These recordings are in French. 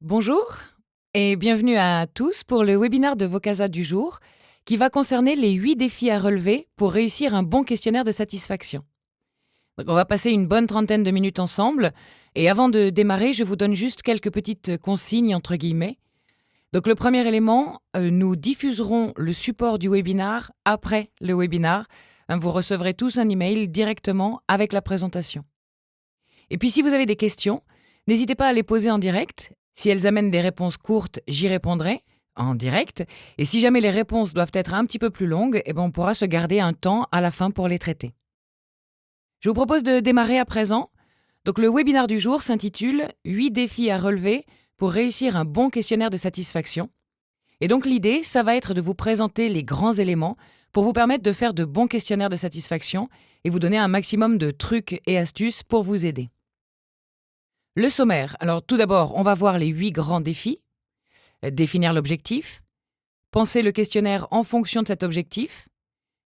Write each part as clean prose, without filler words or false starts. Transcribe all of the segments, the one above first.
Bonjour et bienvenue à tous pour le webinaire de Vocasa du jour qui va concerner les 8 défis à relever pour réussir un bon questionnaire de satisfaction. Donc, on va passer une bonne trentaine de minutes ensemble et avant de démarrer, je vous donne juste quelques petites consignes entre guillemets. Donc le premier élément, nous diffuserons le support du webinaire après le webinaire. Vous recevrez tous un email directement avec la présentation. Et puis si vous avez des questions, n'hésitez pas à les poser en direct. Si elles amènent des réponses courtes, j'y répondrai en direct. Et si jamais les réponses doivent être un petit peu plus longues, on pourra se garder un temps à la fin pour les traiter. Je vous propose de démarrer à présent. Donc le webinaire du jour s'intitule « 8 défis à relever pour réussir un bon questionnaire de satisfaction ». Et donc l'idée, ça va être de vous présenter les grands éléments pour vous permettre de faire de bons questionnaires de satisfaction et vous donner un maximum de trucs et astuces pour vous aider. Le sommaire. Alors tout d'abord, on va voir les 8 grands défis. Définir l'objectif, penser le questionnaire en fonction de cet objectif,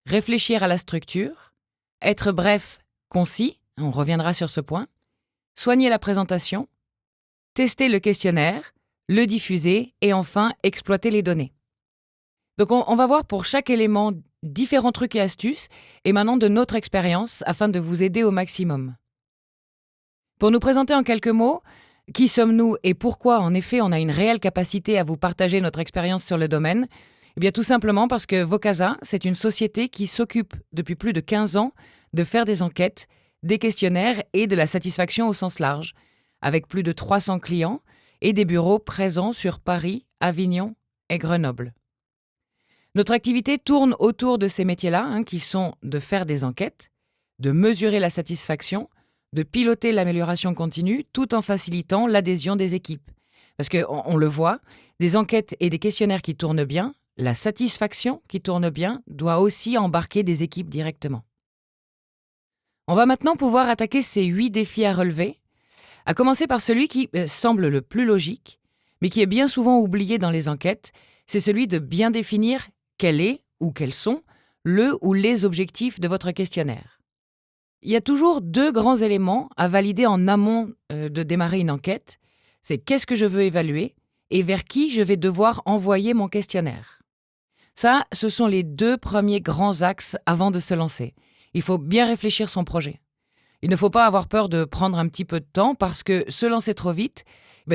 réfléchir à la structure, être bref, concis, on reviendra sur ce point, soigner la présentation, tester le questionnaire, le diffuser et enfin exploiter les données. Donc on va voir pour chaque élément différents trucs et astuces émanant de notre expérience afin de vous aider au maximum. Pour nous présenter en quelques mots, qui sommes-nous et pourquoi, en effet, on a une réelle capacité à vous partager notre expérience sur le domaine ? Eh bien, tout simplement parce que Vocasa, c'est une société qui s'occupe depuis plus de 15 ans de faire des enquêtes, des questionnaires et de la satisfaction au sens large, avec plus de 300 clients et des bureaux présents sur Paris, Avignon et Grenoble. Notre activité tourne autour de ces métiers-là, qui sont de faire des enquêtes, de mesurer la satisfaction, de piloter l'amélioration continue tout en facilitant l'adhésion des équipes. Parce qu'on le voit, des enquêtes et des questionnaires qui tournent bien, la satisfaction qui tourne bien doit aussi embarquer des équipes directement. On va maintenant pouvoir attaquer ces 8 défis à relever, à commencer par celui qui semble le plus logique, mais qui est bien souvent oublié dans les enquêtes, c'est celui de bien définir quel est ou quels sont le ou les objectifs de votre questionnaire. Il y a toujours 2 grands éléments à valider en amont de démarrer une enquête. C'est qu'est-ce que je veux évaluer et vers qui je vais devoir envoyer mon questionnaire. Ça, ce sont les 2 premiers grands axes avant de se lancer. Il faut bien réfléchir son projet. Il ne faut pas avoir peur de prendre un petit peu de temps parce que se lancer trop vite,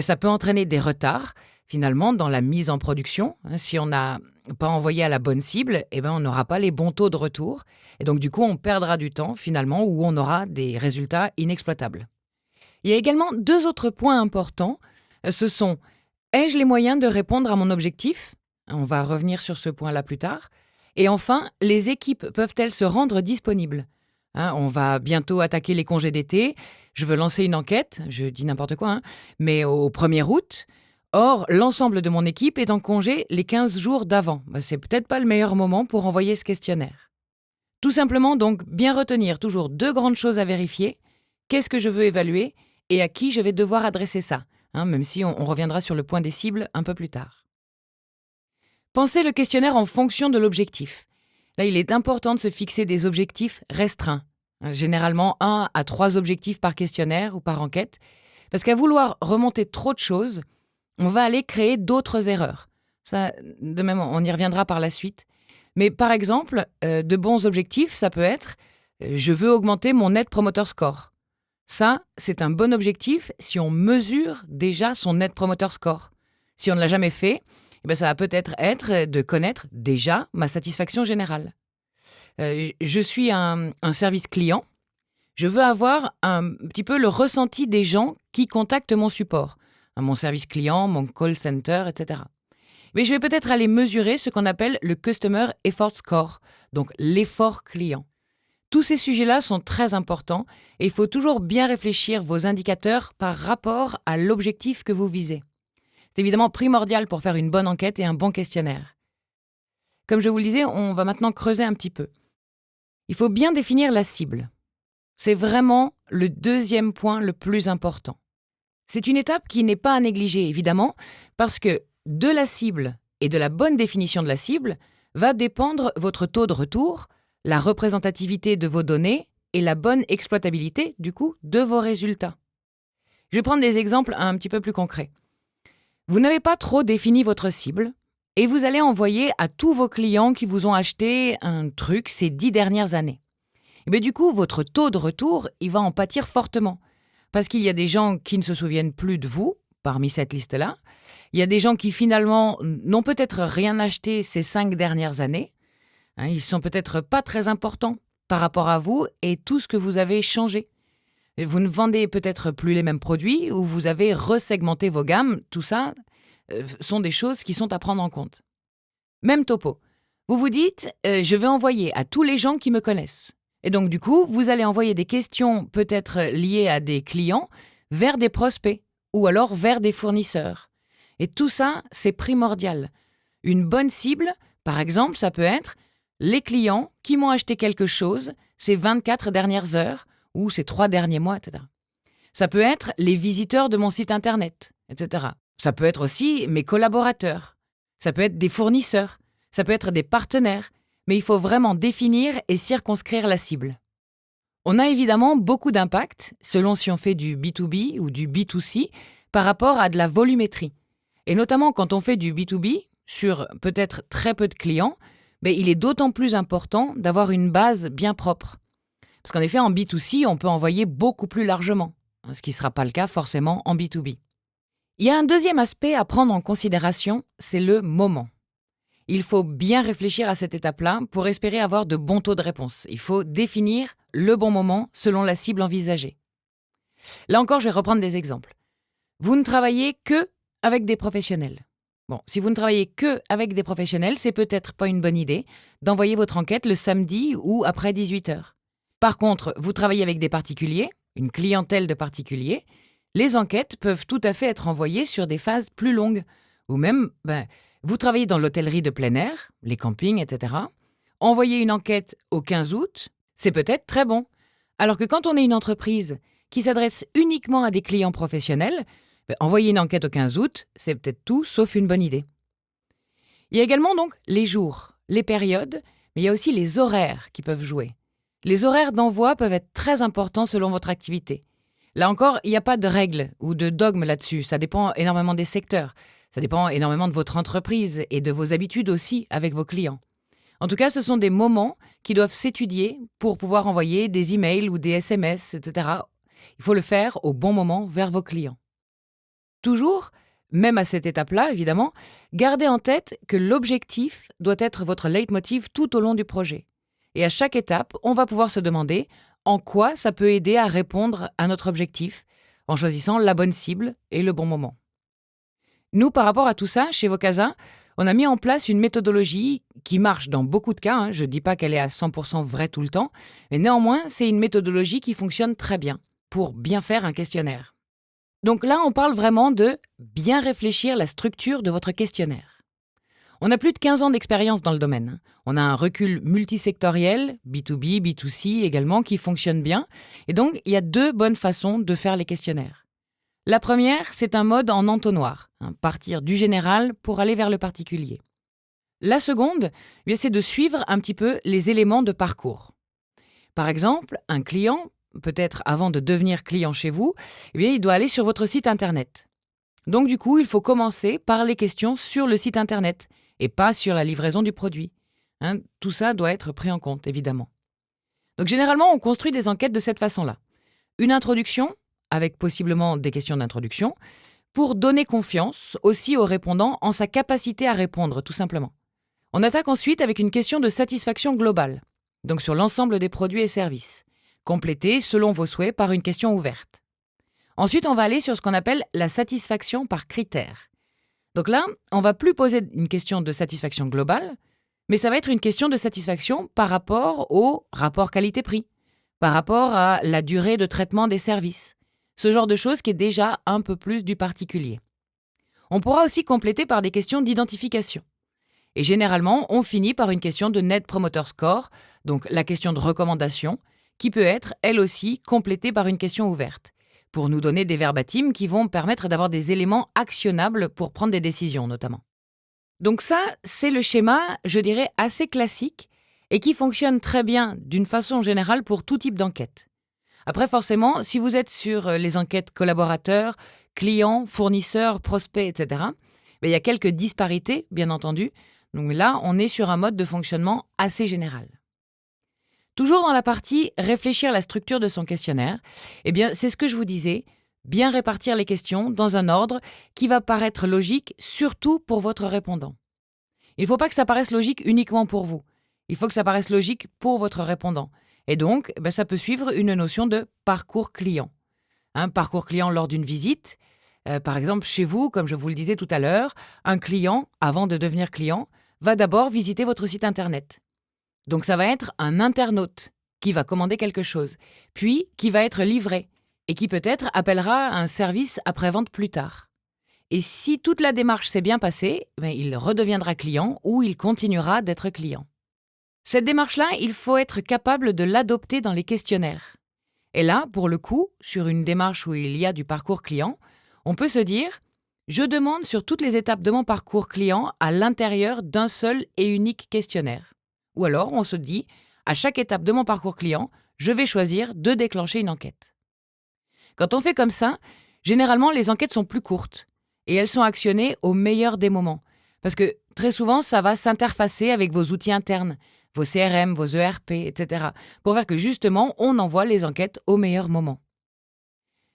ça peut entraîner des retards, finalement, dans la mise en production. Si on n'a pas envoyé à la bonne cible, on n'aura pas les bons taux de retour. Et donc, du coup, on perdra du temps, finalement, où on aura des résultats inexploitables. Il y a également 2 autres points importants. Ce sont, ai-je les moyens de répondre à mon objectif ? On va revenir sur ce point-là plus tard. Et enfin, les équipes peuvent-elles se rendre disponibles ? On va bientôt attaquer les congés d'été. Je veux lancer une enquête, je dis n'importe quoi, mais au 1er août. Or, l'ensemble de mon équipe est en congé les 15 jours d'avant. C'est peut-être pas le meilleur moment pour envoyer ce questionnaire. Tout simplement, donc, bien retenir toujours 2 grandes choses à vérifier. Qu'est-ce que je veux évaluer et à qui je vais devoir adresser ça, même si on reviendra sur le point des cibles un peu plus tard. Pensez le questionnaire en fonction de l'objectif. Là, il est important de se fixer des objectifs restreints. Généralement 1 à 3 objectifs par questionnaire ou par enquête. Parce qu'à vouloir remonter trop de choses, on va aller créer d'autres erreurs. Ça, de même, on y reviendra par la suite. Mais par exemple, de bons objectifs, ça peut être je veux augmenter mon Net Promoter Score. Ça, c'est un bon objectif si on mesure déjà son Net Promoter Score. Si on ne l'a jamais fait, ça va peut-être être de connaître déjà ma satisfaction générale. Je suis un service client. Je veux avoir un petit peu le ressenti des gens qui contactent mon support. Mon service client, mon call center, etc. Mais je vais peut-être aller mesurer ce qu'on appelle le Customer Effort Score, donc l'effort client. Tous ces sujets-là sont très importants et il faut toujours bien réfléchir vos indicateurs par rapport à l'objectif que vous visez. C'est évidemment primordial pour faire une bonne enquête et un bon questionnaire. Comme je vous le disais, on va maintenant creuser un petit peu. Il faut bien définir la cible. C'est vraiment le 2e point le plus important. C'est une étape qui n'est pas à négliger, évidemment, parce que de la cible et de la bonne définition de la cible va dépendre votre taux de retour, la représentativité de vos données et la bonne exploitabilité, du coup, de vos résultats. Je vais prendre des exemples un petit peu plus concrets. Vous n'avez pas trop défini votre cible et vous allez envoyer à tous vos clients qui vous ont acheté un truc ces 10 dernières années. Et bien du coup, votre taux de retour, il va en pâtir fortement. Parce qu'il y a des gens qui ne se souviennent plus de vous, parmi cette liste-là. Il y a des gens qui finalement n'ont peut-être rien acheté ces 5 dernières années. Ils sont peut-être pas très importants par rapport à vous et tout ce que vous avez changé. Vous ne vendez peut-être plus les mêmes produits ou vous avez resegmenté vos gammes. Tout ça sont des choses qui sont à prendre en compte. Même topo. Vous vous dites, je vais envoyer à tous les gens qui me connaissent. Et donc du coup, vous allez envoyer des questions peut-être liées à des clients vers des prospects ou alors vers des fournisseurs. Et tout ça, c'est primordial. Une bonne cible, par exemple, ça peut être les clients qui m'ont acheté quelque chose ces 24 dernières heures ou ces 3 derniers mois, etc. Ça peut être les visiteurs de mon site internet, etc. Ça peut être aussi mes collaborateurs. Ça peut être des fournisseurs. Ça peut être des partenaires. Mais il faut vraiment définir et circonscrire la cible. On a évidemment beaucoup d'impact, selon si on fait du B2B ou du B2C, par rapport à de la volumétrie. Et notamment quand on fait du B2B, sur peut-être très peu de clients, mais il est d'autant plus important d'avoir une base bien propre. Parce qu'en effet, en B2C, on peut envoyer beaucoup plus largement, ce qui ne sera pas le cas forcément en B2B. Il y a un deuxième aspect à prendre en considération, c'est le moment. Il faut bien réfléchir à cette étape-là pour espérer avoir de bons taux de réponse. Il faut définir le bon moment selon la cible envisagée. Là encore, je vais reprendre des exemples. Vous ne travaillez que avec des professionnels. Bon, si vous ne travaillez que avec des professionnels, c'est peut-être pas une bonne idée d'envoyer votre enquête le samedi ou après 18h. Par contre, vous travaillez avec des particuliers, une clientèle de particuliers, les enquêtes peuvent tout à fait être envoyées sur des phases plus longues. Ou même, vous travaillez dans l'hôtellerie de plein air, les campings, etc. Envoyer une enquête au 15 août, c'est peut-être très bon. Alors que quand on est une entreprise qui s'adresse uniquement à des clients professionnels, envoyer une enquête au 15 août, c'est peut-être tout sauf une bonne idée. Il y a également donc les jours, les périodes, mais il y a aussi les horaires qui peuvent jouer. Les horaires d'envoi peuvent être très importants selon votre activité. Là encore, il n'y a pas de règles ou de dogme là-dessus, ça dépend énormément des secteurs. Ça dépend énormément de votre entreprise et de vos habitudes aussi avec vos clients. En tout cas, ce sont des moments qui doivent s'étudier pour pouvoir envoyer des emails ou des SMS, etc. Il faut le faire au bon moment vers vos clients. Toujours, même à cette étape-là, évidemment, gardez en tête que l'objectif doit être votre leitmotiv tout au long du projet. Et à chaque étape, on va pouvoir se demander en quoi ça peut aider à répondre à notre objectif en choisissant la bonne cible et le bon moment. Nous, par rapport à tout ça, chez Vocasa, on a mis en place une méthodologie qui marche dans beaucoup de cas. Je ne dis pas qu'elle est à 100% vraie tout le temps, mais néanmoins, c'est une méthodologie qui fonctionne très bien pour bien faire un questionnaire. Donc là, on parle vraiment de bien réfléchir la structure de votre questionnaire. On a plus de 15 ans d'expérience dans le domaine. On a un recul multisectoriel, B2B, B2C également, qui fonctionne bien. Et donc, il y a 2 bonnes façons de faire les questionnaires. La première, c'est un mode en entonnoir, partir du général pour aller vers le particulier. La seconde, c'est de suivre un petit peu les éléments de parcours. Par exemple, un client, peut-être avant de devenir client chez vous, il doit aller sur votre site internet. Donc du coup, il faut commencer par les questions sur le site internet et pas sur la livraison du produit. Tout ça doit être pris en compte, évidemment. Donc généralement, on construit des enquêtes de cette façon-là. Une introduction, avec possiblement des questions d'introduction, pour donner confiance aussi au répondant en sa capacité à répondre, tout simplement. On attaque ensuite avec une question de satisfaction globale, donc sur l'ensemble des produits et services, complétée selon vos souhaits par une question ouverte. Ensuite, on va aller sur ce qu'on appelle la satisfaction par critère. Donc là, on va plus poser une question de satisfaction globale, mais ça va être une question de satisfaction par rapport au rapport qualité-prix, par rapport à la durée de traitement des services. Ce genre de choses qui est déjà un peu plus du particulier. On pourra aussi compléter par des questions d'identification. Et généralement, on finit par une question de Net Promoter Score, donc la question de recommandation, qui peut être, elle aussi, complétée par une question ouverte, pour nous donner des verbatims qui vont permettre d'avoir des éléments actionnables pour prendre des décisions, notamment. Donc ça, c'est le schéma, je dirais, assez classique et qui fonctionne très bien, d'une façon générale, pour tout type d'enquête. Après, forcément, si vous êtes sur les enquêtes collaborateurs, clients, fournisseurs, prospects, etc. Mais il y a quelques disparités, bien entendu. Donc là, on est sur un mode de fonctionnement assez général. Toujours dans la partie réfléchir la structure de son questionnaire, eh bien, c'est ce que je vous disais, bien répartir les questions dans un ordre qui va paraître logique, surtout pour votre répondant. Il ne faut pas que ça paraisse logique uniquement pour vous. Il faut que ça paraisse logique pour votre répondant. Et donc, ça peut suivre une notion de parcours client. Parcours client lors d'une visite. Par exemple, chez vous, comme je vous le disais tout à l'heure, un client, avant de devenir client, va d'abord visiter votre site internet. Donc ça va être un internaute qui va commander quelque chose, puis qui va être livré et qui peut-être appellera un service après-vente plus tard. Et si toute la démarche s'est bien passée, il redeviendra client ou il continuera d'être client. Cette démarche-là, il faut être capable de l'adopter dans les questionnaires. Et là, pour le coup, sur une démarche où il y a du parcours client, on peut se dire « Je demande sur toutes les étapes de mon parcours client à l'intérieur d'un seul et unique questionnaire ». Ou alors, on se dit « À chaque étape de mon parcours client, je vais choisir de déclencher une enquête ». Quand on fait comme ça, généralement, les enquêtes sont plus courtes et elles sont actionnées au meilleur des moments. Parce que très souvent, ça va s'interfacer avec vos outils internes, vos CRM, vos ERP, etc. pour faire que justement, on envoie les enquêtes au meilleur moment.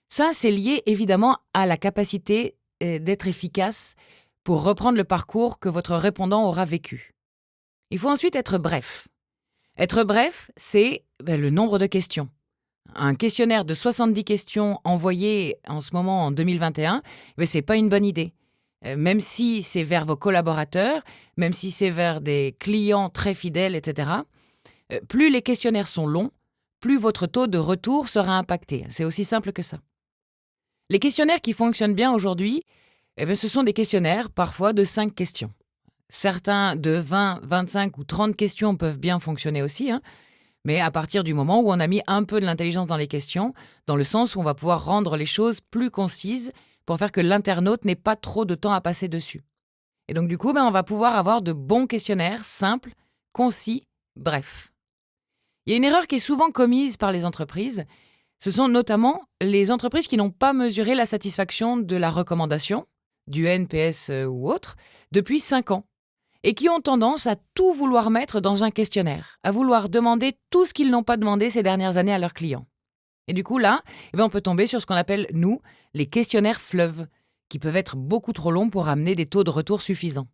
Ça, c'est lié évidemment à la capacité d'être efficace pour reprendre le parcours que votre répondant aura vécu. Il faut ensuite être bref. Être bref, c'est le nombre de questions. Un questionnaire de 70 questions envoyé en ce moment en 2021, c'est pas une bonne idée. Même si c'est vers vos collaborateurs, même si c'est vers des clients très fidèles, etc., plus les questionnaires sont longs, plus votre taux de retour sera impacté. C'est aussi simple que ça. Les questionnaires qui fonctionnent bien aujourd'hui, ce sont des questionnaires parfois de 5 questions. Certains de 20, 25 ou 30 questions peuvent bien fonctionner aussi, mais à partir du moment où on a mis un peu de l'intelligence dans les questions, dans le sens où on va pouvoir rendre les choses plus concises pour faire que l'internaute n'ait pas trop de temps à passer dessus. Et donc du coup, on va pouvoir avoir de bons questionnaires simples, concis, brefs. Il y a une erreur qui est souvent commise par les entreprises. Ce sont notamment les entreprises qui n'ont pas mesuré la satisfaction de la recommandation, du NPS ou autre, depuis 5 ans. Et qui ont tendance à tout vouloir mettre dans un questionnaire, à vouloir demander tout ce qu'ils n'ont pas demandé ces dernières années à leurs clients. Et du coup, là, on peut tomber sur ce qu'on appelle, nous, les questionnaires fleuves, qui peuvent être beaucoup trop longs pour amener des taux de retour suffisants.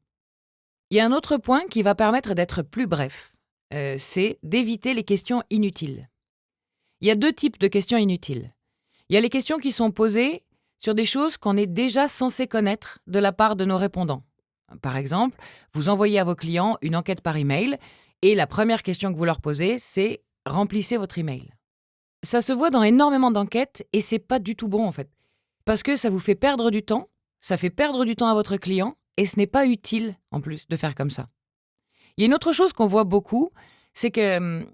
Il y a un autre point qui va permettre d'être plus bref, c'est d'éviter les questions inutiles. Il y a 2 types de questions inutiles. Il y a les questions qui sont posées sur des choses qu'on est déjà censé connaître de la part de nos répondants. Par exemple, vous envoyez à vos clients une enquête par email et la première question que vous leur posez, c'est « remplissez votre email ». Ça se voit dans énormément d'enquêtes et c'est pas du tout bon en fait. Parce que ça vous fait perdre du temps, ça fait perdre du temps à votre client et ce n'est pas utile en plus de faire comme ça. Il y a une autre chose qu'on voit beaucoup, c'est que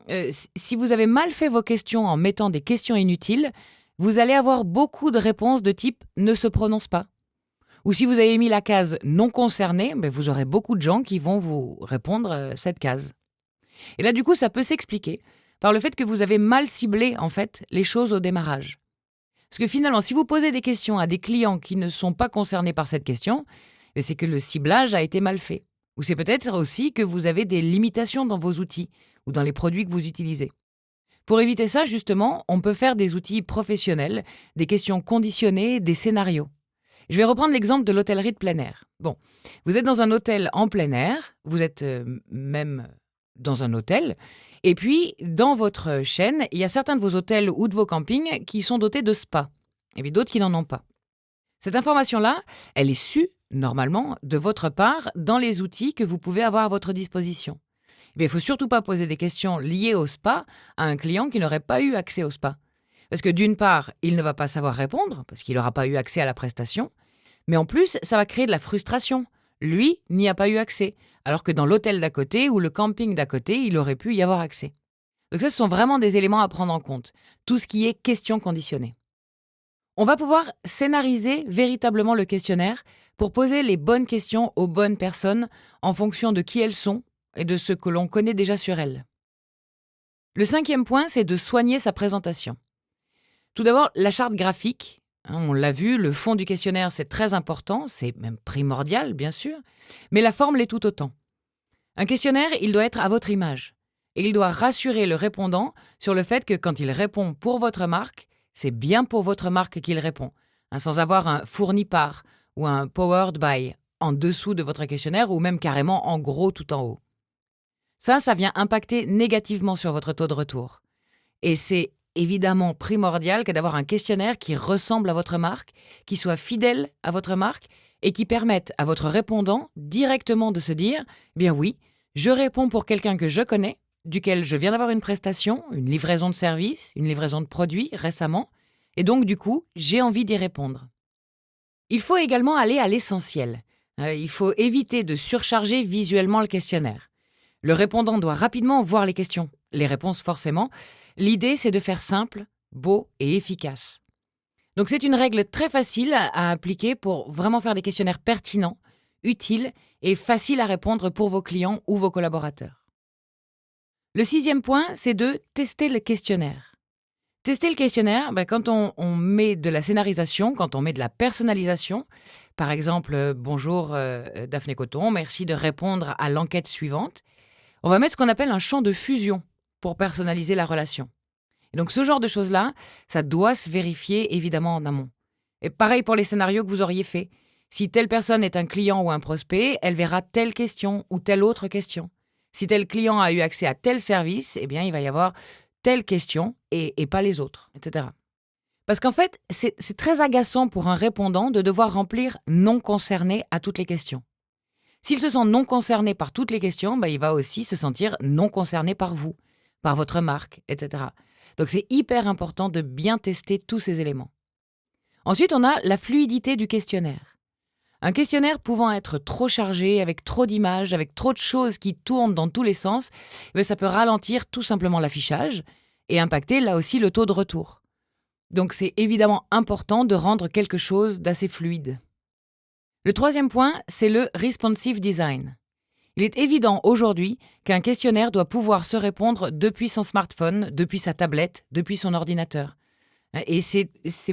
si vous avez mal fait vos questions en mettant des questions inutiles, vous allez avoir beaucoup de réponses de type « ne se prononce pas ». Ou si vous avez mis la case « non concerné », vous aurez beaucoup de gens qui vont vous répondre cette case. Et là, du coup, ça peut s'expliquer par le fait que vous avez mal ciblé, en fait, les choses au démarrage. Parce que finalement, si vous posez des questions à des clients qui ne sont pas concernés par cette question, c'est que le ciblage a été mal fait. Ou c'est peut-être aussi que vous avez des limitations dans vos outils ou dans les produits que vous utilisez. Pour éviter ça, justement, on peut faire des outils professionnels, des questions conditionnées, des scénarios. Je vais reprendre l'exemple de l'hôtellerie de plein air. Bon, vous êtes dans un hôtel en plein air, vous êtes même dans un hôtel, et puis dans votre chaîne, il y a certains de vos hôtels ou de vos campings qui sont dotés de spas, et puis d'autres qui n'en ont pas. Cette information-là, elle est sue, normalement, de votre part dans les outils que vous pouvez avoir à votre disposition. Il ne faut surtout pas poser des questions liées au spa à un client qui n'aurait pas eu accès au spa. Parce que d'une part, il ne va pas savoir répondre, parce qu'il n'aura pas eu accès à la prestation, mais en plus, ça va créer de la frustration. Lui n'y a pas eu accès, alors que dans l'hôtel d'à côté ou le camping d'à côté, il aurait pu y avoir accès. Donc ça, ce sont vraiment des éléments à prendre en compte, tout ce qui est question conditionnée. On va pouvoir scénariser véritablement le questionnaire pour poser les bonnes questions aux bonnes personnes en fonction de qui elles sont et de ce que l'on connaît déjà sur elles. Le 5e point, c'est de soigner sa présentation. Tout d'abord, la charte graphique, On l'a vu, le fond du questionnaire, c'est très important, c'est même primordial, bien sûr, mais la forme l'est tout autant. Un questionnaire, il doit être à votre image. Et il doit rassurer le répondant sur le fait que quand il répond pour votre marque, c'est bien pour votre marque qu'il répond, sans avoir un fourni par ou un powered by en dessous de votre questionnaire ou même carrément en gros tout en haut. Ça vient impacter négativement sur votre taux de retour. Et c'est évidemment primordial que d'avoir un questionnaire qui ressemble à votre marque, qui soit fidèle à votre marque et qui permette à votre répondant directement de se dire « Bien oui, je réponds pour quelqu'un que je connais, duquel je viens d'avoir une prestation, une livraison de service, une livraison de produits récemment, et donc du coup, j'ai envie d'y répondre. » Il faut également aller à l'essentiel. Il faut éviter de surcharger visuellement le questionnaire. Le répondant doit rapidement voir les questions, les réponses forcément. L'idée, c'est de faire simple, beau et efficace. Donc c'est une règle très facile à appliquer pour vraiment faire des questionnaires pertinents, utiles et faciles à répondre pour vos clients ou vos collaborateurs. Le 6e point, c'est de tester le questionnaire. Tester le questionnaire, quand on met de la scénarisation, quand on met de la personnalisation, par exemple, bonjour Daphné Coton, merci de répondre à l'enquête suivante, on va mettre ce qu'on appelle un champ de fusion pour personnaliser la relation. Et donc ce genre de choses-là, ça doit se vérifier évidemment en amont. Et pareil pour les scénarios que vous auriez faits. Si telle personne est un client ou un prospect, elle verra telle question ou telle autre question. Si tel client a eu accès à tel service, eh bien il va y avoir telle question et pas les autres, etc. Parce qu'en fait, c'est très agaçant pour un répondant de devoir remplir « non concerné » à toutes les questions. S'il se sent non concerné par toutes les questions, il va aussi se sentir non concerné par vous, par votre marque, etc. Donc c'est hyper important de bien tester tous ces éléments. Ensuite, on a la fluidité du questionnaire. Un questionnaire pouvant être trop chargé, avec trop d'images, avec trop de choses qui tournent dans tous les sens, ça peut ralentir tout simplement l'affichage et impacter là aussi le taux de retour. Donc c'est évidemment important de rendre quelque chose d'assez fluide. Le 3e point, c'est le responsive design. Il est évident aujourd'hui qu'un questionnaire doit pouvoir se répondre depuis son smartphone, depuis sa tablette, depuis son ordinateur. Et c'est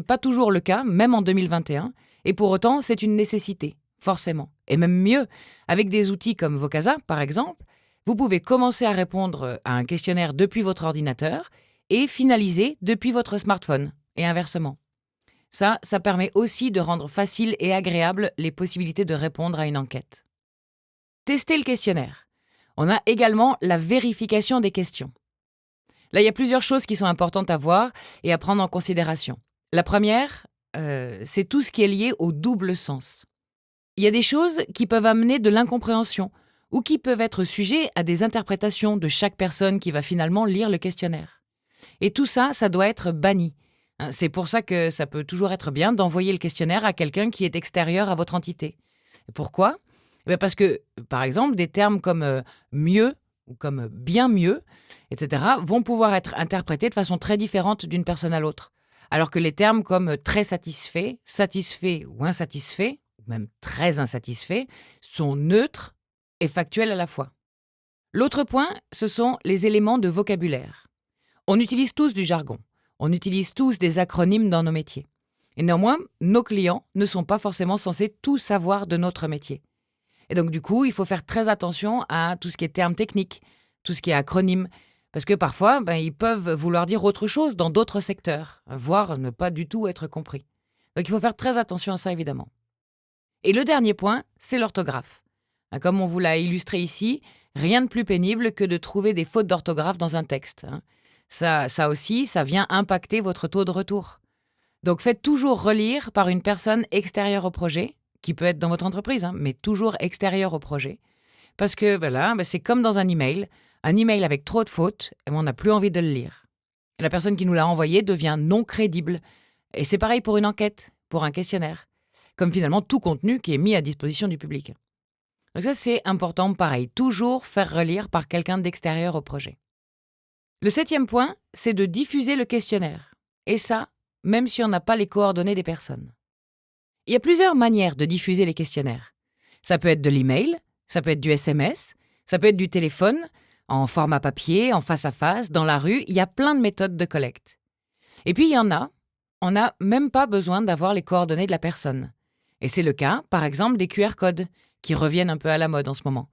pas toujours le cas, même en 2021, et pour autant, c'est une nécessité, forcément. Et même mieux, avec des outils comme Vocasa, par exemple, vous pouvez commencer à répondre à un questionnaire depuis votre ordinateur et finaliser depuis votre smartphone, et inversement. Ça permet aussi de rendre facile et agréable les possibilités de répondre à une enquête. Tester le questionnaire. On a également la vérification des questions. Là, il y a plusieurs choses qui sont importantes à voir et à prendre en considération. La première, c'est tout ce qui est lié au double sens. Il y a des choses qui peuvent amener de l'incompréhension ou qui peuvent être sujets à des interprétations de chaque personne qui va finalement lire le questionnaire. Et tout ça, ça doit être banni. C'est pour ça que ça peut toujours être bien d'envoyer le questionnaire à quelqu'un qui est extérieur à votre entité. Pourquoi ? Parce que, par exemple, des termes comme mieux ou comme bien mieux, etc., vont pouvoir être interprétés de façon très différente d'une personne à l'autre. Alors que les termes comme très satisfait, satisfait ou insatisfait, ou même très insatisfait, sont neutres et factuels à la fois. L'autre point, ce sont les éléments de vocabulaire. On utilise tous du jargon. On utilise tous des acronymes dans nos métiers. Et néanmoins, nos clients ne sont pas forcément censés tout savoir de notre métier. Et donc, du coup, il faut faire très attention à tout ce qui est termes techniques, tout ce qui est acronyme, parce que parfois, ils peuvent vouloir dire autre chose dans d'autres secteurs, voire ne pas du tout être compris. Donc, il faut faire très attention à ça, évidemment. Et le dernier point, c'est l'orthographe. Comme on vous l'a illustré ici, rien de plus pénible que de trouver des fautes d'orthographe dans un texte. Ça aussi, ça vient impacter votre taux de retour. Donc, faites toujours relire par une personne extérieure au projet, qui peut être dans votre entreprise, mais toujours extérieur au projet. Parce que c'est comme dans un email avec trop de fautes, on n'a plus envie de le lire. La personne qui nous l'a envoyé devient non crédible. Et c'est pareil pour une enquête, pour un questionnaire. Comme finalement tout contenu qui est mis à disposition du public. Donc ça, c'est important, pareil, toujours faire relire par quelqu'un d'extérieur au projet. Le 7e point, c'est de diffuser le questionnaire. Et ça, même si on n'a pas les coordonnées des personnes. Il y a plusieurs manières de diffuser les questionnaires. Ça peut être de l'email, ça peut être du SMS, ça peut être du téléphone, en format papier, en face à face, dans la rue. Il y a plein de méthodes de collecte. Et puis il y en a, on n'a même pas besoin d'avoir les coordonnées de la personne. Et c'est le cas, par exemple, des QR codes, qui reviennent un peu à la mode en ce moment.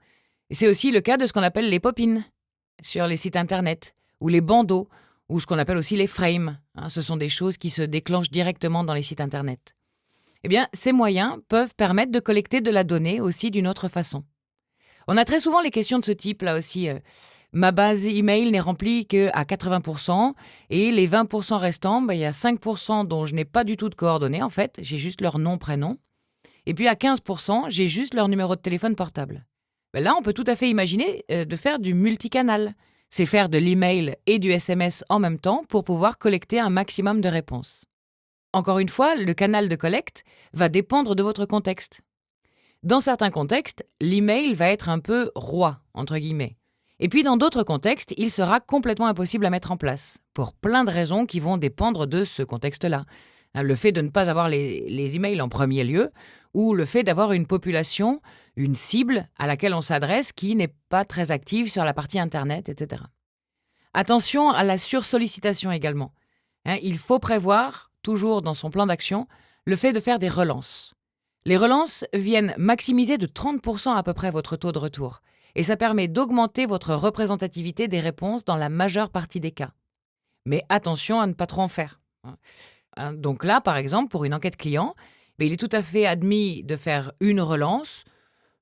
Et c'est aussi le cas de ce qu'on appelle les pop-ins sur les sites internet, ou les bandeaux, ou ce qu'on appelle aussi les frames. Ce sont des choses qui se déclenchent directement dans les sites internet. Eh bien, ces moyens peuvent permettre de collecter de la donnée aussi d'une autre façon. On a très souvent les questions de ce type là aussi. Ma base email n'est remplie qu'à 80% et les 20% restants, il y a 5% dont je n'ai pas du tout de coordonnées en fait, j'ai juste leur nom, prénom. Et puis à 15%, j'ai juste leur numéro de téléphone portable. Là, on peut tout à fait imaginer de faire du multicanal. C'est faire de l'email et du SMS en même temps pour pouvoir collecter un maximum de réponses. Encore une fois, le canal de collecte va dépendre de votre contexte. Dans certains contextes, l'email va être un peu roi, entre guillemets. Et puis dans d'autres contextes, il sera complètement impossible à mettre en place, pour plein de raisons qui vont dépendre de ce contexte-là. Le fait de ne pas avoir les emails en premier lieu, ou le fait d'avoir une population, une cible à laquelle on s'adresse qui n'est pas très active sur la partie Internet, etc. Attention à la sursollicitation également. Il faut prévoir, toujours dans son plan d'action, le fait de faire des relances. Les relances viennent maximiser de 30% à peu près votre taux de retour. Et ça permet d'augmenter votre représentativité des réponses dans la majeure partie des cas. Mais attention à ne pas trop en faire. Donc là, par exemple, pour une enquête client, il est tout à fait admis de faire une relance,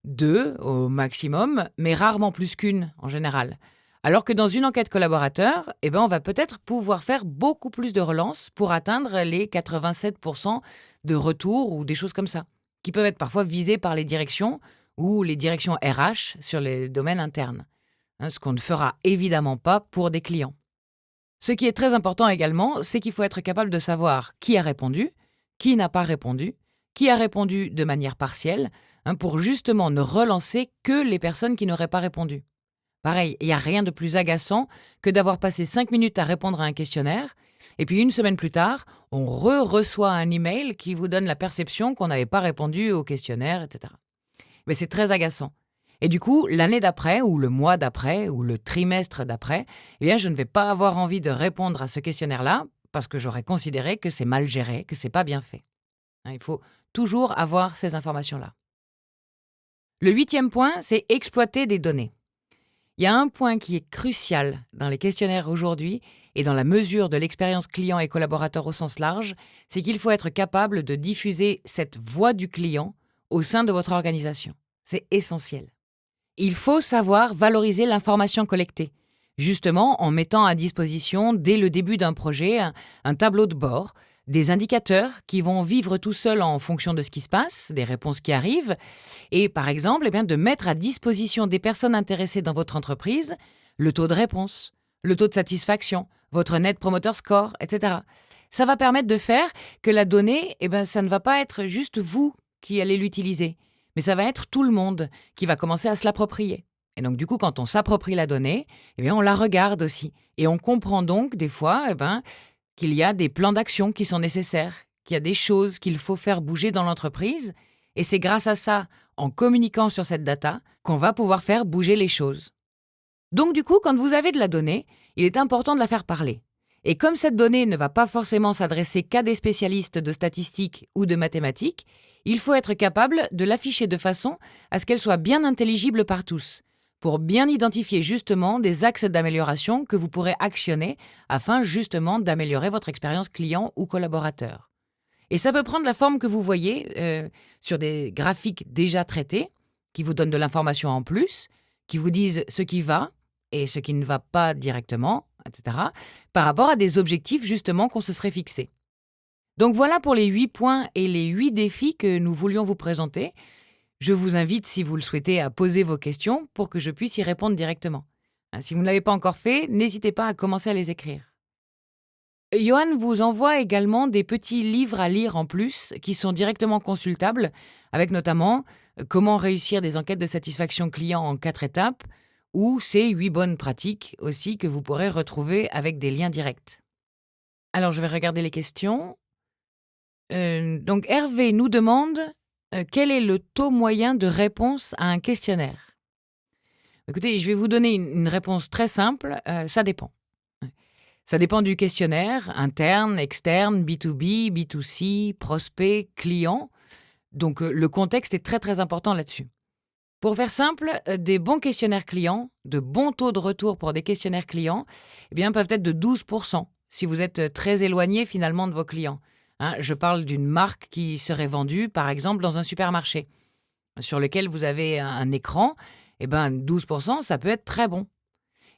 2 au maximum, mais rarement plus qu'une en général. Alors que dans une enquête collaborateur, on va peut-être pouvoir faire beaucoup plus de relances pour atteindre les 87% de retour ou des choses comme ça, qui peuvent être parfois visées par les directions ou les directions RH sur les domaines internes. Ce qu'on ne fera évidemment pas pour des clients. Ce qui est très important également, c'est qu'il faut être capable de savoir qui a répondu, qui n'a pas répondu, qui a répondu de manière partielle, pour justement ne relancer que les personnes qui n'auraient pas répondu. Pareil, il n'y a rien de plus agaçant que d'avoir passé 5 minutes à répondre à un questionnaire, et puis une semaine plus tard, on reçoit un email qui vous donne la perception qu'on n'avait pas répondu au questionnaire, etc. Mais c'est très agaçant. Et du coup, l'année d'après, ou le mois d'après, ou le trimestre d'après, je ne vais pas avoir envie de répondre à ce questionnaire-là, parce que j'aurais considéré que c'est mal géré, que c'est pas bien fait. Il faut toujours avoir ces informations-là. Le 8e point, c'est exploiter des données. Il y a un point qui est crucial dans les questionnaires aujourd'hui et dans la mesure de l'expérience client et collaborateur au sens large, c'est qu'il faut être capable de diffuser cette voix du client au sein de votre organisation. C'est essentiel. Il faut savoir valoriser l'information collectée, justement en mettant à disposition dès le début d'un projet un tableau de bord, des indicateurs qui vont vivre tout seuls en fonction de ce qui se passe, des réponses qui arrivent, et par exemple de mettre à disposition des personnes intéressées dans votre entreprise le taux de réponse, le taux de satisfaction, votre Net Promoter Score, etc. Ça va permettre de faire que la donnée, ça ne va pas être juste vous qui allez l'utiliser, mais ça va être tout le monde qui va commencer à se l'approprier. Et donc, du coup, quand on s'approprie la donnée, on la regarde aussi. Et on comprend donc, des fois, qu'il y a des plans d'action qui sont nécessaires, qu'il y a des choses qu'il faut faire bouger dans l'entreprise. Et c'est grâce à ça, en communiquant sur cette data, qu'on va pouvoir faire bouger les choses. Donc, du coup, quand vous avez de la donnée, il est important de la faire parler. Et comme cette donnée ne va pas forcément s'adresser qu'à des spécialistes de statistiques ou de mathématiques, il faut être capable de l'afficher de façon à ce qu'elle soit bien intelligible par tous, pour bien identifier justement des axes d'amélioration que vous pourrez actionner afin justement d'améliorer votre expérience client ou collaborateur. Et ça peut prendre la forme que vous voyez sur des graphiques déjà traités, qui vous donnent de l'information en plus, qui vous disent ce qui va et ce qui ne va pas directement, etc., par rapport à des objectifs justement qu'on se serait fixés. Donc voilà pour les 8 points et les 8 défis que nous voulions vous présenter. Je vous invite, si vous le souhaitez, à poser vos questions pour que je puisse y répondre directement. Si vous ne l'avez pas encore fait, n'hésitez pas à commencer à les écrire. Johan vous envoie également des petits livres à lire en plus qui sont directement consultables, avec notamment comment réussir des enquêtes de satisfaction client en 4 étapes ou ces 8 bonnes pratiques aussi que vous pourrez retrouver avec des liens directs. Alors, je vais regarder les questions. Donc, Hervé nous demande quel est le taux moyen de réponse à un questionnaire. Écoutez, je vais vous donner une réponse très simple, ça dépend. Ça dépend du questionnaire, interne, externe, B2B, B2C, prospect, client. Donc le contexte est très très important là-dessus. Pour faire simple, des bons questionnaires clients, de bons taux de retour pour des questionnaires clients, eh bien, peuvent être de 12% si vous êtes très éloigné finalement de vos clients. Hein, je parle d'une marque qui serait vendue, par exemple, dans un supermarché, sur lequel vous avez un écran. Eh ben, 12%, ça peut être très bon.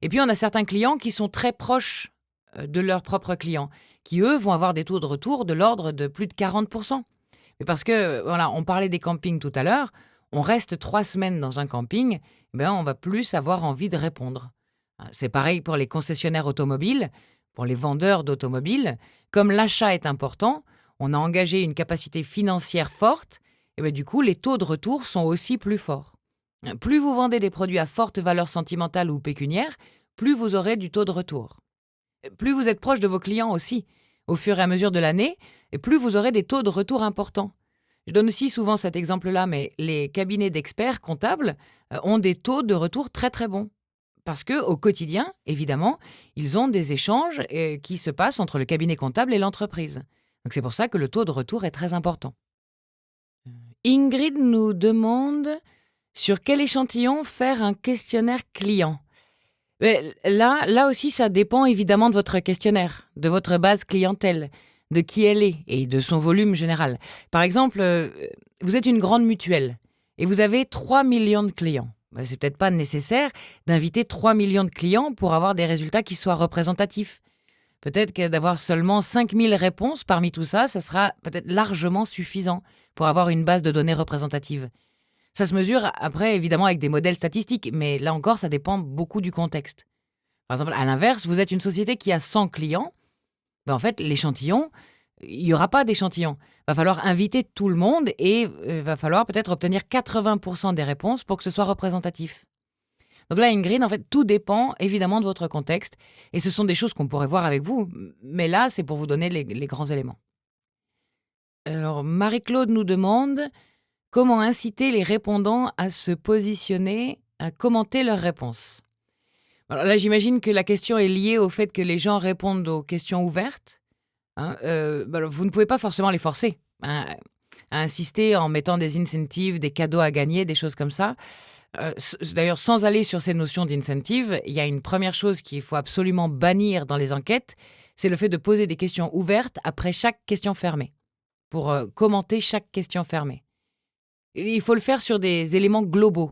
Et puis, on a certains clients qui sont très proches de leurs propres clients, qui, eux, vont avoir des taux de retour de l'ordre de plus de 40%. Mais parce que, voilà, on parlait des campings tout à l'heure, on reste 3 semaines dans un camping, ben, on va plus avoir envie de répondre. C'est pareil pour les concessionnaires automobiles, pour les vendeurs d'automobiles. Comme l'achat est important, on a engagé une capacité financière forte, et ben, du coup, les taux de retour sont aussi plus forts. Plus vous vendez des produits à forte valeur sentimentale ou pécuniaire, plus vous aurez du taux de retour. Plus vous êtes proche de vos clients aussi, au fur et à mesure de l'année, et plus vous aurez des taux de retour importants. Je donne aussi souvent cet exemple-là, mais les cabinets d'experts comptables ont des taux de retour très très bons. Parce qu'au quotidien, évidemment, ils ont des échanges qui se passent entre le cabinet comptable et l'entreprise. Donc c'est pour ça que le taux de retour est très important. Ingrid nous demande sur quel échantillon faire un questionnaire client. Mais là aussi, ça dépend évidemment de votre questionnaire, de votre base clientèle, de qui elle est et de son volume général. Par exemple, vous êtes une grande mutuelle et vous avez 3 millions de clients. C'est peut-être pas nécessaire d'inviter 3 millions de clients pour avoir des résultats qui soient représentatifs. Peut-être que d'avoir seulement 5 000 réponses parmi tout ça, ça sera peut-être largement suffisant pour avoir une base de données représentative. Ça se mesure après, évidemment, avec des modèles statistiques, mais là encore, ça dépend beaucoup du contexte. Par exemple, à l'inverse, vous êtes une société qui a 100 clients, ben en fait, l'échantillon, il n'y aura pas d'échantillon. Va falloir inviter tout le monde et va falloir peut-être obtenir 80% des réponses pour que ce soit représentatif. Donc là, Ingrid, en fait, tout dépend évidemment de votre contexte et ce sont des choses qu'on pourrait voir avec vous, mais là, c'est pour vous donner les grands éléments. Alors, Marie-Claude nous demande comment inciter les répondants à se positionner, à commenter leurs réponses. Alors là, j'imagine que la question est liée au fait que les gens répondent aux questions ouvertes. Hein, alors vous ne pouvez pas forcément les forcer, hein, à insister en mettant des incentives, des cadeaux à gagner, des choses comme ça. D'ailleurs, sans aller sur ces notions d'incentive, il y a une première chose qu'il faut absolument bannir dans les enquêtes, c'est le fait de poser des questions ouvertes après chaque question fermée, pour commenter chaque question fermée. Et il faut le faire sur des éléments globaux.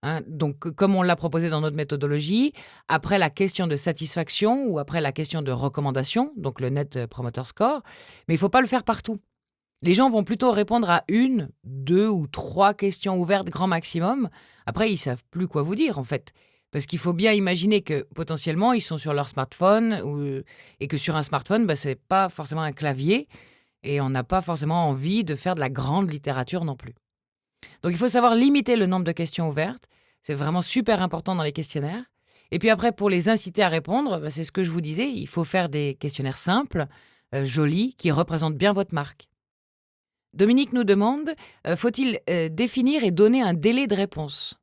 Hein. Donc, comme on l'a proposé dans notre méthodologie, après la question de satisfaction ou après la question de recommandation, donc le Net Promoter Score, mais il ne faut pas le faire partout. Les gens vont plutôt répondre à 1, 2 ou 3 questions ouvertes grand maximum. Après, ils ne savent plus quoi vous dire, en fait. Parce qu'il faut bien imaginer que, potentiellement, ils sont sur leur smartphone et que sur un smartphone, ce n'est pas forcément un clavier et on n'a pas forcément envie de faire de la grande littérature non plus. Donc, il faut savoir limiter le nombre de questions ouvertes. C'est vraiment super important dans les questionnaires. Et puis après, pour les inciter à répondre, c'est ce que je vous disais, il faut faire des questionnaires simples, jolis, qui représentent bien votre marque. Dominique nous demande, faut-il définir et donner un délai de réponse?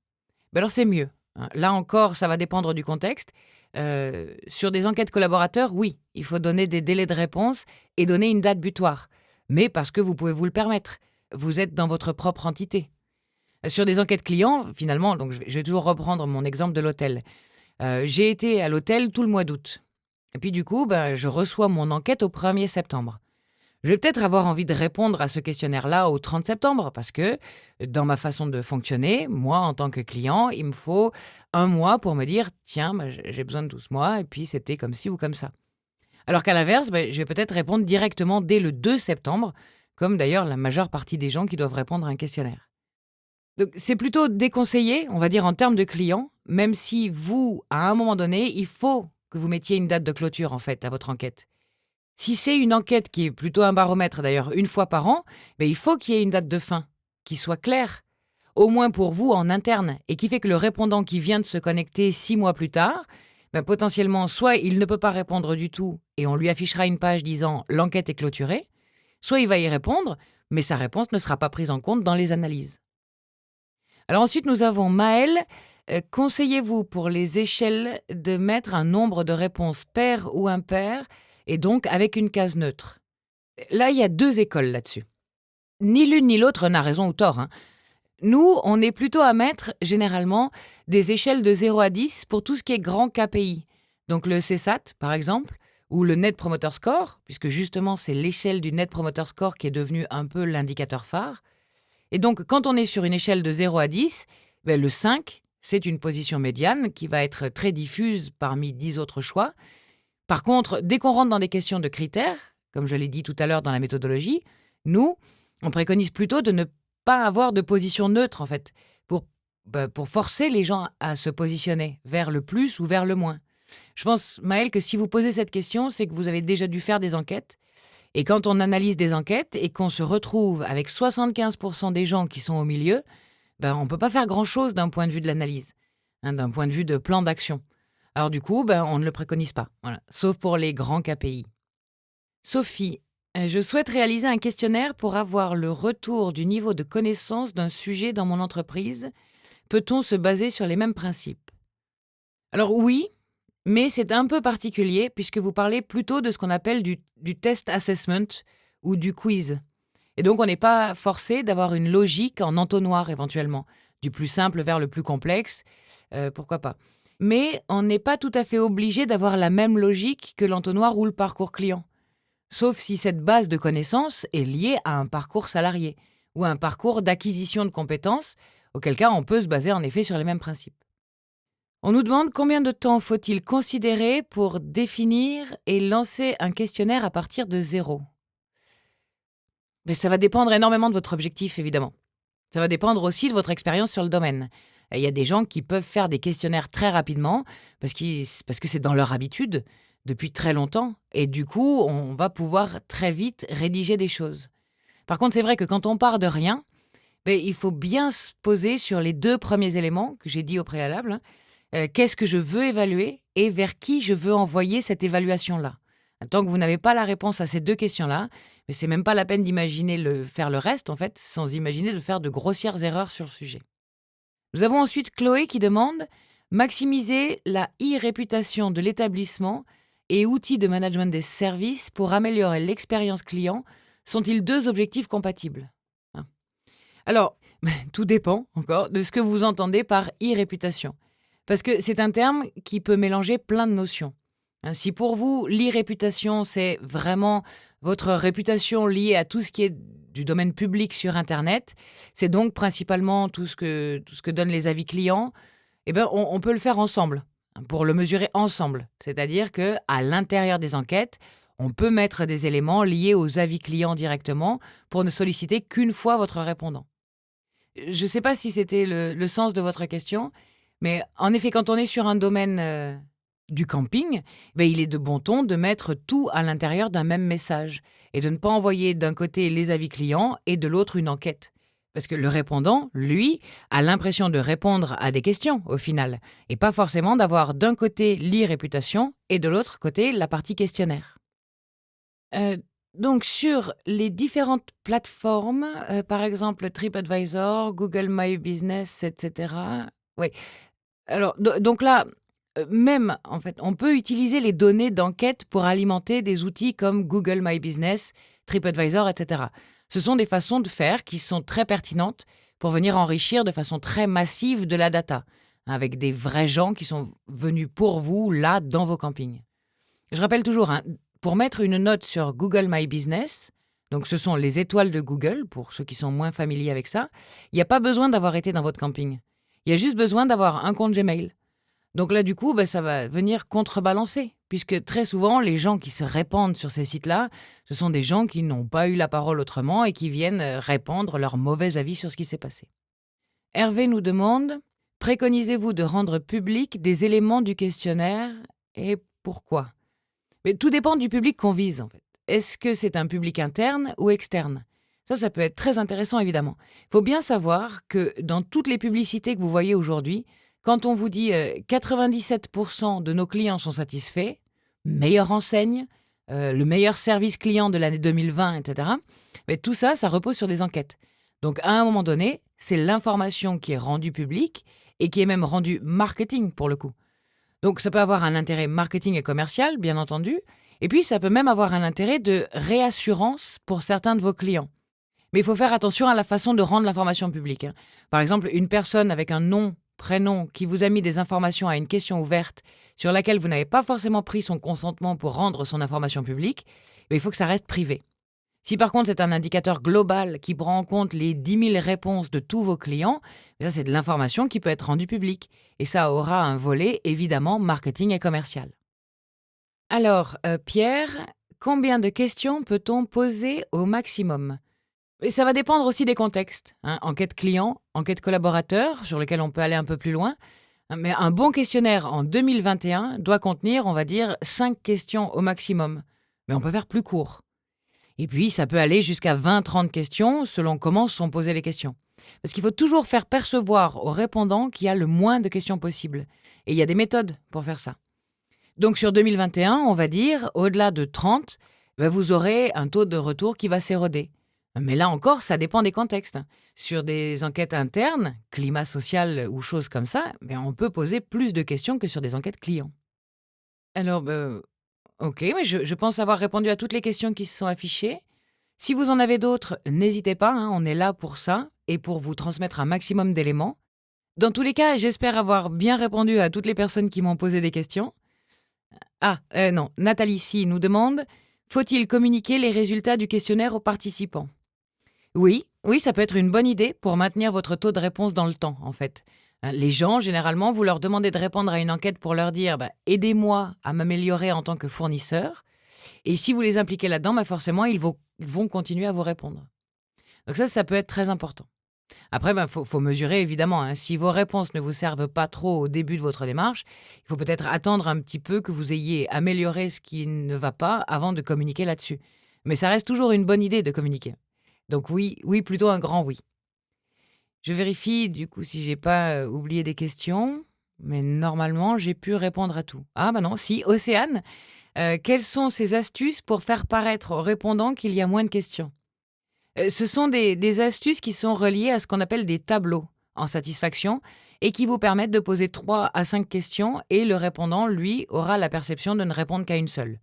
Alors c'est mieux. Hein. Là encore, ça va dépendre du contexte. Sur des enquêtes collaborateurs, oui, il faut donner des délais de réponse et donner une date butoir. Mais parce que vous pouvez vous le permettre. Vous êtes dans votre propre entité. Sur des enquêtes clients, finalement, donc je vais toujours reprendre mon exemple de l'hôtel. J'ai été à l'hôtel tout le mois d'août. Et puis du coup, je reçois mon enquête au 1er septembre. Je vais peut-être avoir envie de répondre à ce questionnaire-là au 30 septembre parce que dans ma façon de fonctionner, moi, en tant que client, il me faut 1 mois pour me dire « Tiens, j'ai besoin de 12 mois et puis c'était comme ci ou comme ça ». Alors qu'à l'inverse, je vais peut-être répondre directement dès le 2 septembre, comme d'ailleurs la majeure partie des gens qui doivent répondre à un questionnaire. Donc c'est plutôt déconseillé, on va dire en termes de clients, même si vous, à un moment donné, il faut que vous mettiez une date de clôture en fait à votre enquête. Si c'est une enquête qui est plutôt un baromètre d'ailleurs 1 fois par an, il faut qu'il y ait une date de fin, qui soit claire, au moins pour vous en interne, et qui fait que le répondant qui vient de se connecter 6 mois plus tard, potentiellement soit il ne peut pas répondre du tout et on lui affichera une page disant « l'enquête est clôturée », soit il va y répondre, mais sa réponse ne sera pas prise en compte dans les analyses. Alors ensuite, nous avons Maël. Conseillez-vous pour les échelles de mettre un nombre de réponses pair ou impair et donc avec une case neutre? Là, il y a 2 écoles là-dessus. Ni l'une ni l'autre n'a raison ou tort, hein. Nous, on est plutôt à mettre, généralement, des échelles de 0 à 10 pour tout ce qui est grand KPI. Donc le CSAT, par exemple, ou le Net Promoter Score, puisque justement, c'est l'échelle du Net Promoter Score qui est devenu un peu l'indicateur phare. Et donc, quand on est sur une échelle de 0 à 10, ben, le 5, c'est une position médiane qui va être très diffuse parmi 10 autres choix. Par contre, dès qu'on rentre dans des questions de critères, comme je l'ai dit tout à l'heure dans la méthodologie, nous, on préconise plutôt de ne pas avoir de position neutre, en fait, pour forcer les gens à se positionner vers le plus ou vers le moins. Je pense, Maëlle, que si vous posez cette question, c'est que vous avez déjà dû faire des enquêtes. Et quand on analyse des enquêtes et qu'on se retrouve avec 75% des gens qui sont au milieu, ben, on ne peut pas faire grand-chose d'un point de vue de l'analyse, hein, d'un point de vue de plan d'action. Alors du coup, ben, on ne le préconise pas, voilà, sauf pour les grands KPI. Sophie, je souhaite réaliser un questionnaire pour avoir le retour du niveau de connaissance d'un sujet dans mon entreprise. Peut-on se baser sur les mêmes principes? Alors oui, mais c'est un peu particulier puisque vous parlez plutôt de ce qu'on appelle du test assessment ou du quiz. Et donc, on n'est pas forcé d'avoir une logique en entonnoir éventuellement, du plus simple vers le plus complexe, pourquoi pas. Mais on n'est pas tout à fait obligé d'avoir la même logique que l'entonnoir ou le parcours client. Sauf si cette base de connaissances est liée à un parcours salarié ou un parcours d'acquisition de compétences, auquel cas on peut se baser en effet sur les mêmes principes. On nous demande combien de temps faut-il considérer pour définir et lancer un questionnaire à partir de zéro. Mais ça va dépendre énormément de votre objectif, évidemment. Ça va dépendre aussi de votre expérience sur le domaine. Il y a des gens qui peuvent faire des questionnaires très rapidement parce que c'est dans leur habitude depuis très longtemps. Et du coup, on va pouvoir très vite rédiger des choses. Par contre, c'est vrai que quand on part de rien, ben, il faut bien se poser sur les 2 premiers éléments que j'ai dit au préalable, hein. Qu'est-ce que je veux évaluer et vers qui je veux envoyer cette évaluation-là? Tant que vous n'avez pas la réponse à ces 2 questions-là, mais c'est même pas la peine d'imaginer faire le reste, en fait, sans imaginer de faire de grossières erreurs sur le sujet. Nous avons ensuite Chloé qui demande: maximiser la e-réputation de l'établissement et outils de management des services pour améliorer l'expérience client, sont-ils 2 objectifs compatibles? Hein. Alors, tout dépend encore de ce que vous entendez par e-réputation. Parce que c'est un terme qui peut mélanger plein de notions. Hein, si pour vous, l'e-réputation, c'est vraiment votre réputation liée à tout ce qui est du domaine public sur Internet, c'est donc principalement tout ce que donnent les avis clients, eh ben, on peut le faire ensemble, hein, pour le mesurer ensemble. C'est-à-dire qu'à l'intérieur des enquêtes, on peut mettre des éléments liés aux avis clients directement pour ne solliciter qu'une fois votre répondant. Je ne sais pas si c'était le sens de votre question, mais en effet, quand on est sur un domaine du camping, ben, il est de bon ton de mettre tout à l'intérieur d'un même message et de ne pas envoyer d'un côté les avis clients et de l'autre une enquête. Parce que le répondant, lui, a l'impression de répondre à des questions au final, et pas forcément d'avoir d'un côté l'e-réputation et de l'autre côté la partie questionnaire. Heu, donc sur les différentes plateformes, par exemple TripAdvisor, Google My Business et cetera. Oui, alors donc là, même en fait, on peut utiliser les données d'enquête pour alimenter des outils comme Google My Business, TripAdvisor et cetera. Ce sont des façons de faire qui sont très pertinentes pour venir enrichir de façon très massive de la data, avec des vrais gens qui sont venus pour vous, là, dans vos campings. Je rappelle toujours, hein, pour mettre une note sur Google My Business, donc ce sont les étoiles de Google, pour ceux qui sont moins familiers avec ça, il n'y a pas besoin d'avoir été dans votre camping. Il y a juste besoin d'avoir un compte Gmail. Donc là, du coup, bah, ça va venir contrebalancer, puisque très souvent, les gens qui se répandent sur ces sites-là, ce sont des gens qui n'ont pas eu la parole autrement et qui viennent répandre leur mauvais avis sur ce qui s'est passé. Hervé nous demande: préconisez-vous de rendre public des éléments du questionnaire et pourquoi? Mais tout dépend du public qu'on vise, en fait. Est-ce que c'est un public interne ou externe? Ça peut être très intéressant, évidemment. Il faut bien savoir que dans toutes les publicités que vous voyez aujourd'hui, quand on vous dit 97% de nos clients sont satisfaits, meilleure enseigne, le meilleur service client de l'année 2020, etc., mais tout ça, ça repose sur des enquêtes. Donc à un moment donné, c'est l'information qui est rendue publique et qui est même rendue marketing pour le coup. Donc ça peut avoir un intérêt marketing et commercial, bien entendu, et puis ça peut même avoir un intérêt de réassurance pour certains de vos clients. Mais il faut faire attention à la façon de rendre l'information publique, hein. Par exemple, une personne avec un nom, prénom, qui vous a mis des informations à une question ouverte sur laquelle vous n'avez pas forcément pris son consentement pour rendre son information publique, il faut que ça reste privé. Si par contre c'est un indicateur global qui prend en compte les 10 000 réponses de tous vos clients, ça c'est de l'information qui peut être rendue publique. Et ça aura un volet évidemment marketing et commercial. Alors, Pierre, combien de questions peut-on poser au maximum? Et ça va dépendre aussi des contextes, hein. Enquête client, enquête collaborateur, sur lequel on peut aller un peu plus loin. Mais un bon questionnaire en 2021 doit contenir, on va dire, 5 questions au maximum. Mais on peut faire plus court. Et puis, ça peut aller jusqu'à 20-30 questions selon comment sont posées les questions. Parce qu'il faut toujours faire percevoir aux répondants qu'il y a le moins de questions possible. Et il y a des méthodes pour faire ça. Donc sur 2021, on va dire, au-delà de 30, vous aurez un taux de retour qui va s'éroder. Mais là encore, ça dépend des contextes. Sur des enquêtes internes, climat social ou choses comme ça, on peut poser plus de questions que sur des enquêtes clients. Alors, ok, mais je pense avoir répondu à toutes les questions qui se sont affichées. Si vous en avez d'autres, n'hésitez pas, hein, on est là pour ça et pour vous transmettre un maximum d'éléments. Dans tous les cas, j'espère avoir bien répondu à toutes les personnes qui m'ont posé des questions. Ah, non, Nathalie ici nous demande: faut-il communiquer les résultats du questionnaire aux participants? Oui, oui, ça peut être une bonne idée pour maintenir votre taux de réponse dans le temps, en fait. Les gens, généralement, vous leur demandez de répondre à une enquête pour leur dire aidez-moi à m'améliorer en tant que fournisseur. Et si vous les impliquez là-dedans, forcément, ils vont continuer à vous répondre. Donc ça peut être très important. Après, faut mesurer évidemment, hein. Si vos réponses ne vous servent pas trop au début de votre démarche, il faut peut-être attendre un petit peu que vous ayez amélioré ce qui ne va pas avant de communiquer là-dessus. Mais ça reste toujours une bonne idée de communiquer. Donc oui, oui, plutôt un grand oui. Je vérifie du coup si j'ai pas oublié des questions, mais normalement j'ai pu répondre à tout. Ah non, si, Océane, quelles sont ces astuces pour faire paraître aux répondants qu'il y a moins de questions? Ce sont des astuces qui sont reliées à ce qu'on appelle des tableaux en satisfaction et qui vous permettent de poser 3 à 5 questions et le répondant, lui, aura la perception de ne répondre qu'à une seule.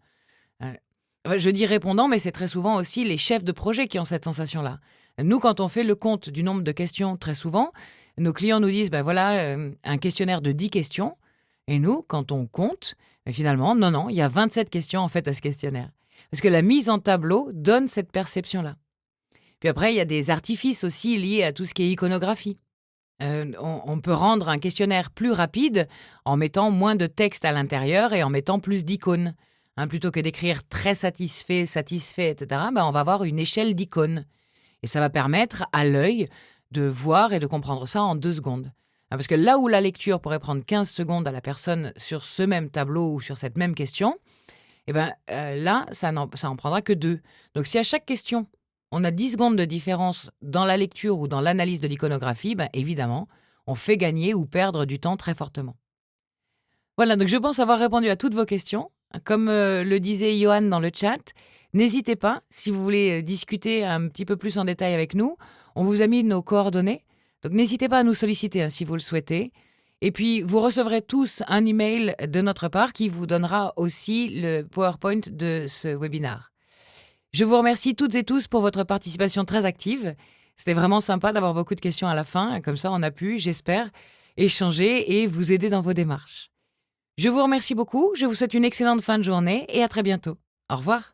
Je dis répondant, mais c'est très souvent aussi les chefs de projet qui ont cette sensation-là. Nous, quand on fait le compte du nombre de questions, très souvent, nos clients nous disent, voilà, un questionnaire de 10 questions. Et nous, quand on compte, finalement, non, il y a 27 questions en fait à ce questionnaire. Parce que la mise en tableau donne cette perception-là. Puis après, il y a des artifices aussi liés à tout ce qui est iconographie. On peut rendre un questionnaire plus rapide en mettant moins de texte à l'intérieur et en mettant plus d'icônes. Hein, plutôt que d'écrire très satisfait, satisfait, etc., on va avoir une échelle d'icônes. Et ça va permettre à l'œil de voir et de comprendre ça en 2 secondes. Hein, parce que là où la lecture pourrait prendre 15 secondes à la personne sur ce même tableau ou sur cette même question, là, ça en prendra que 2. Donc si à chaque question, on a 10 secondes de différence dans la lecture ou dans l'analyse de l'iconographie, évidemment, on fait gagner ou perdre du temps très fortement. Voilà, donc je pense avoir répondu à toutes vos questions. Comme le disait Johan dans le chat, n'hésitez pas, si vous voulez discuter un petit peu plus en détail avec nous, on vous a mis nos coordonnées. Donc n'hésitez pas à nous solliciter, hein, si vous le souhaitez. Et puis, vous recevrez tous un email de notre part qui vous donnera aussi le PowerPoint de ce webinaire. Je vous remercie toutes et tous pour votre participation très active. C'était vraiment sympa d'avoir beaucoup de questions à la fin. Comme ça, on a pu, j'espère, échanger et vous aider dans vos démarches. Je vous remercie beaucoup, je vous souhaite une excellente fin de journée et à très bientôt. Au revoir.